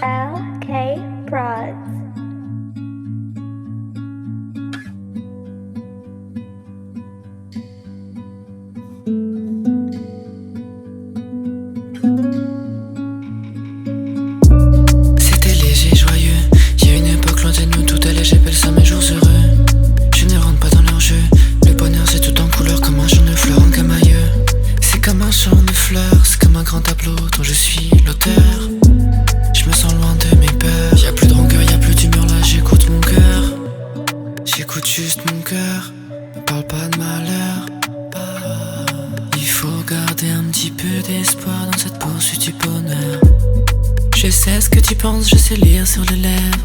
LK Broads. C'était léger, joyeux. Y'a une époque loin de nous, tout allait, j'appelle ça mes jours heureux. Je ne rentre pas dans leur jeu. Le bonheur c'est tout en couleur, comme un champ de fleurs en camailleux. C'est comme un champ de fleurs, c'est comme un grand tableau dont je suis l'auteur. Je me sens loin de mes peurs. Y'a plus de rancœur, y'a plus d'humeur, là j'écoute mon cœur. J'écoute juste mon cœur, ne parle pas de malheur. Il faut garder un petit peu d'espoir dans cette poursuite du bonheur. Je sais ce que tu penses, je sais lire sur les lèvres.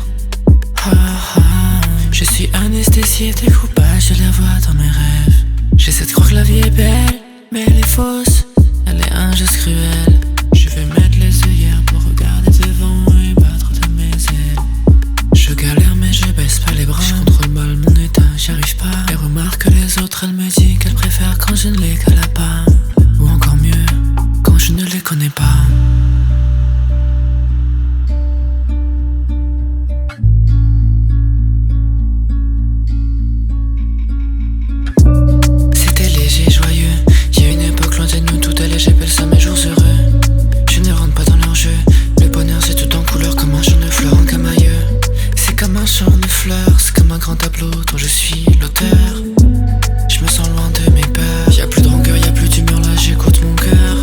Je suis anesthésié, t'es coupable, je la vois dans mes rêves. J'essaie de croire que la vie est belle, mais elle est fausse, elle est injuste, cruelle. Je vais mettre les œillères pour regarder devant et battre de mes ailes. Je galère mais je baisse pas les bras. Je contrôle mal mon état, j'y arrive pas. Et remarque les autres, elle me dit qu'elle préfère quand je ne les cala pas. Ou encore mieux, quand je ne les connais pas. C'était léger, joyeux. Y'a une époque loin de nous, tout allait, j'appelle ça mes jours heureux. Je ne rentre pas dans leur jeu. Le bonheur c'est tout en couleur, comme un champ de fleurs en camailleux. C'est comme un champ de fleurs, c'est comme un grand tableau dont je suis l'auteur. Je me sens loin de mes peurs. Y'a plus de rancœur, y'a plus d'humeur, là j'écoute mon cœur.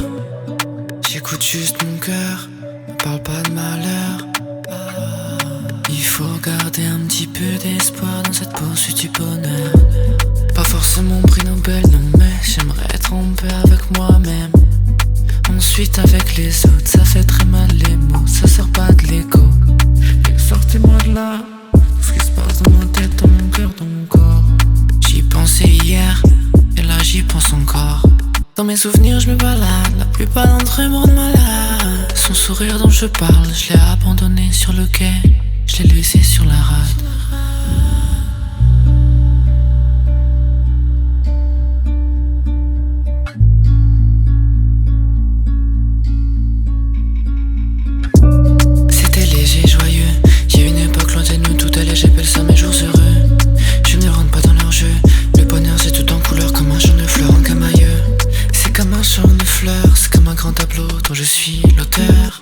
J'écoute juste mon cœur, ne parle pas de malheur. Il faut garder un petit peu d'espoir dans cette poursuite du bonheur. Pas forcément prix Nobel, non, mais j'aimerais être en paix avec moi-même. Ensuite avec les autres, ça fait très mal les mots, ça sert pas de l'écho. Et sortez-moi de là, ce qui se passe dans ma tête, dans mon cœur, dans mon corps. J'y pensais hier, et là j'y pense encore. Dans mes souvenirs je me balade, la plupart d'entre eux me rendent malade. Son sourire dont je parle, je l'ai abandonné sur le quai, je l'ai laissé sur la rade. C'était léger, joyeux. Y'a une époque loin de nous, tout allait, j'appelle ça mes jours heureux. Je ne rentre pas dans leur jeu. Le bonheur c'est tout en couleur, comme un champ de fleurs en camailleux. C'est comme un champ de fleurs, c'est comme un grand tableau dont je suis l'auteur.